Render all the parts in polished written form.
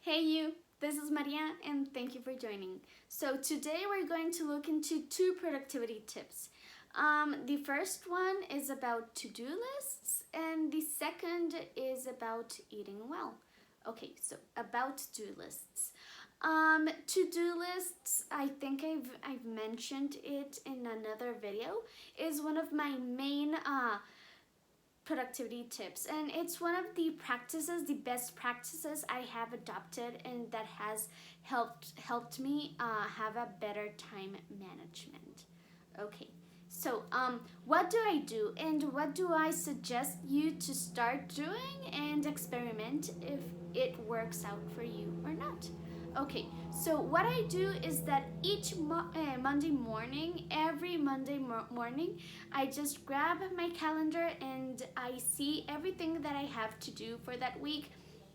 Hey you, this is Maria and thank you for joining. So today we're going to look into two productivity tips. The first one is about to-do lists and the second is about eating well. Okay, so about to-do lists. To-do lists, I think I've mentioned it in another video, is one of my main productivity tips, and it's one of the best practices I have adopted, and that has helped me have a better time management. Okay, so what do I do and what do I suggest you to start doing and experiment if it works out for you or not? Okay, so what I do is that each Monday morning, every Monday morning, I just grab my calendar and I see everything that I have to do for that week.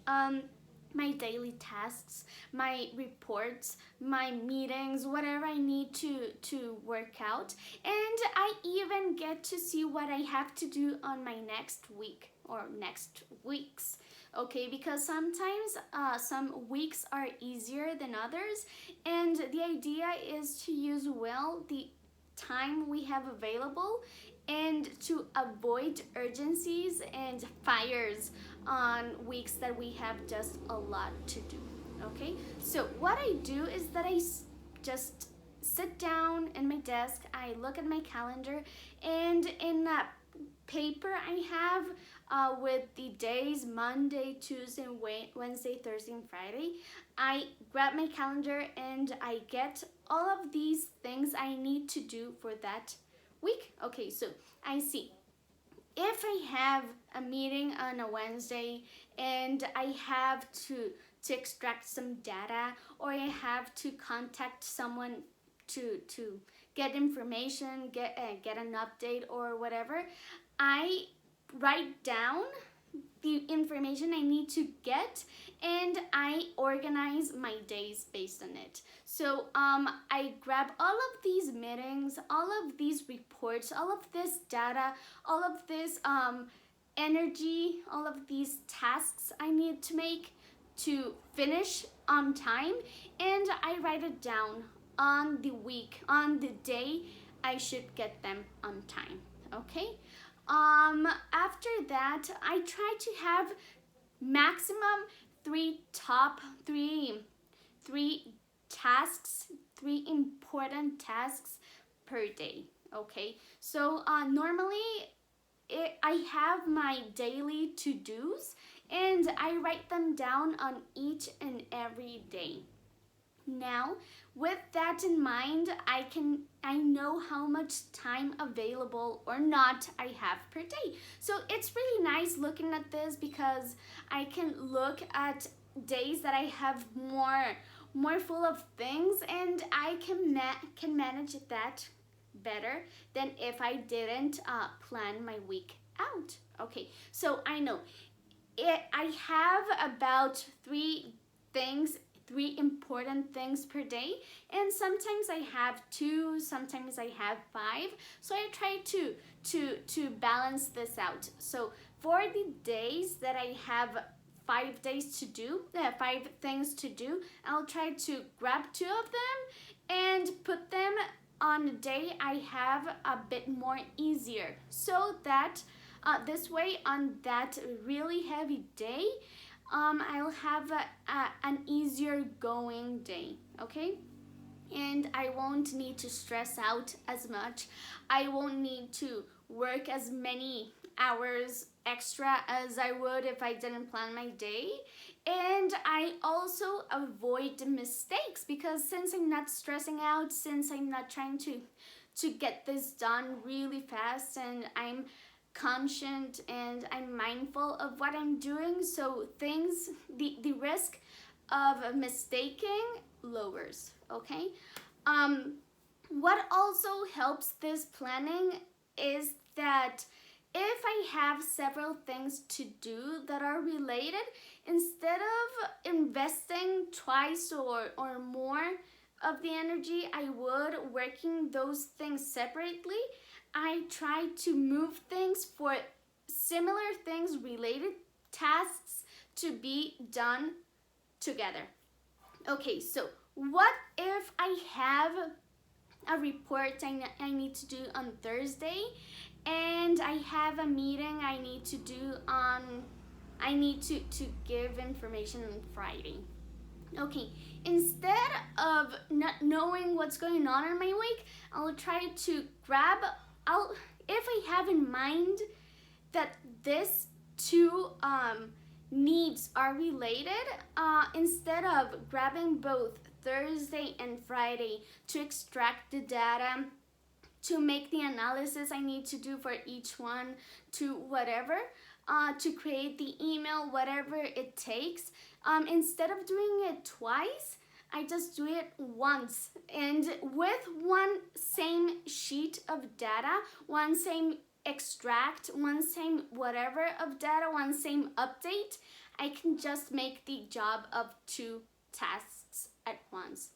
My daily tasks, my reports, my meetings, whatever I need to work out. And I even get to see what I have to do on my next week or next weeks. Okay, because sometimes some weeks are easier than others, and the idea is to use well the time we have available and to avoid urgencies and fires on weeks that we have just a lot to do. Okay, so what I do is that I just sit down in my desk, I look at my calendar, and in that paper I have with the days Monday, Tuesday, Wednesday, Thursday, and Friday, I grab my calendar and I get all of these things I need to do for that week. Okay, so I see if I have a meeting on a Wednesday and I have to extract some data, or I have to contact someone to get information, get an update or whatever, I write down the information I need to get and I organize my days based on it. So I grab all of these meetings, all of these reports, all of this data, all of this energy, all of these tasks I need to make to finish on time, and I write it down on the week, on the day I should get them on time. Okay, after that I try to have maximum three tasks, three important tasks per day. Okay, so normally I have my daily to-dos and I write them down on each and every day. Now, with that in mind, I know how much time available or not I have per day. So it's really nice looking at this because I can look at days that I have more full of things, and I can manage that better than if I didn't plan my week out. Okay, so I know I have about three important things per day, and sometimes I have two, sometimes I have five, so I try to balance this out. So for the days that I have 5 things to do, I'll try to grab two of them and put them on a day I have a bit more easier, so that this way on that really heavy day I'll have an easier going day. Okay, and I won't need to stress out as much. I won't need to work as many hours extra as I would if I didn't plan my day. And I also avoid mistakes, because since I'm not stressing out, since I'm not trying to get this done really fast, and I'm conscient and I'm mindful of what I'm doing, so the risk of mistaking lowers. Okay, what also helps this planning is that if I have several things to do that are related, instead of investing twice or more of the energy I would working those things separately, I try to move things for similar things, related tasks, to be done together. Okay, so what if I have a report I need to do on Thursday, and I have a meeting I need to do on, I need to give information on Friday. Okay, instead of not knowing what's going on in my week, I'll try to grab, if I have in mind that this two needs are related, instead of grabbing both Thursday and Friday to extract the data, to make the analysis I need to do for each one, to whatever, to create the email, whatever it takes, instead of doing it twice, I just do it once. And with one same sheet of data, one same extract, one same whatever of data, one same update, I can just make the job of two tasks at once.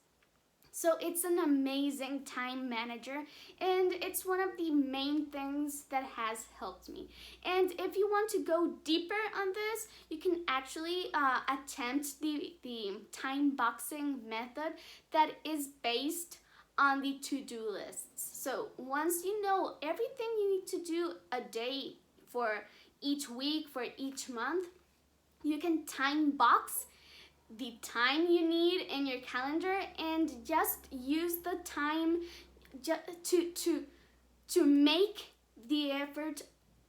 So it's an amazing time manager, and it's one of the main things that has helped me. And if you want to go deeper on this, you can actually attempt the time boxing method that is based on the to-do lists. So once you know everything you need to do a day for each week, for each month, you can time box the time you need in your calendar and just use the time to make the effort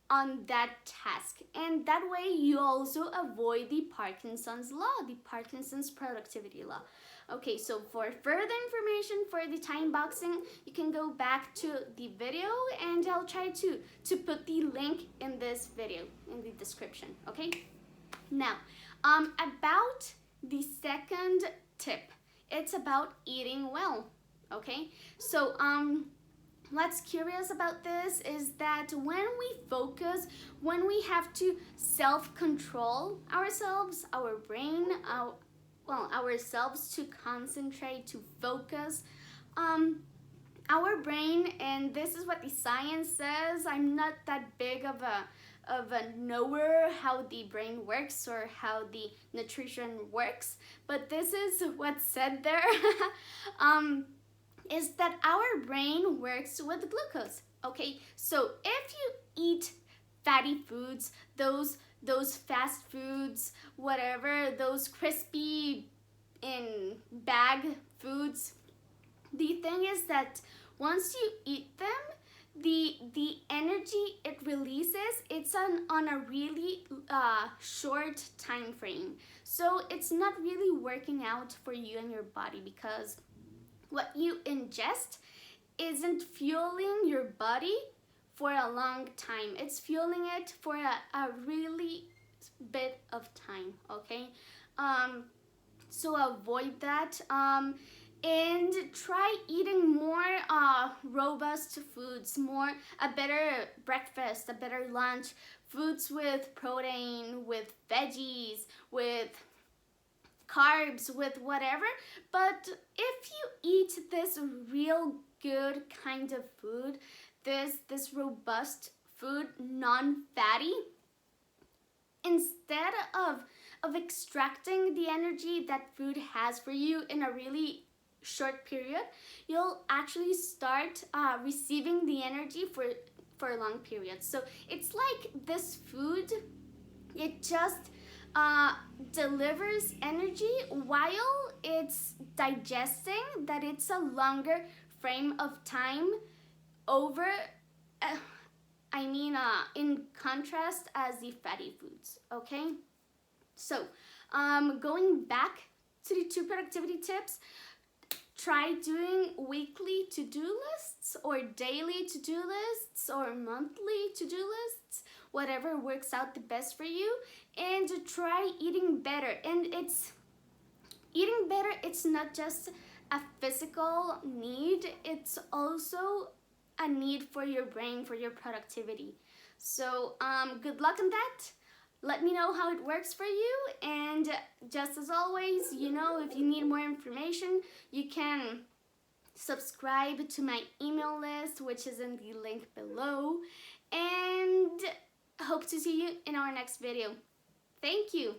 on that task. And that way you also avoid the Parkinson's law, the Parkinson's productivity law. Okay, so for further information for the time boxing, you can go back to the video, and I'll try to put the link in this video in the description. Okay, now about the second tip, it's about eating well. Okay, so what's curious about this is that when we focus, when we have to self-control ourselves, our brain, ourselves, to concentrate, to focus, our brain, and this is what the science says, I'm not that big of a knower how the brain works or how the nutrition works, but this is what's said there, is that our brain works with glucose. Okay, so if you eat fatty foods, those fast foods, whatever, those crispy in bag foods, the thing is that once you eat them, the energy it releases, it's on a really short time frame. So it's not really working out for you and your body, because what you ingest isn't fueling your body for a long time. It's fueling it for a really bit of time, okay? So avoid that. And try eating more robust foods, a better breakfast, a better lunch, foods with protein, with veggies, with carbs, with whatever. But if you eat this real good kind of food, this robust food, non-fatty, instead of extracting the energy that food has for you in a really short period, you'll actually start receiving the energy for a long period. So it's like this food, it just delivers energy while it's digesting, that it's a longer frame of time over, in contrast as the fatty foods, okay? So going back to the two productivity tips, try doing weekly to-do lists or daily to-do lists or monthly to-do lists, whatever works out the best for you, and try eating better. And eating better, it's not just a physical need, it's also a need for your brain, for your productivity. So good luck on that. Let me know how it works for you, and just as always, if you need more information, you can subscribe to my email list, which is in the link below, and hope to see you in our next video. Thank you.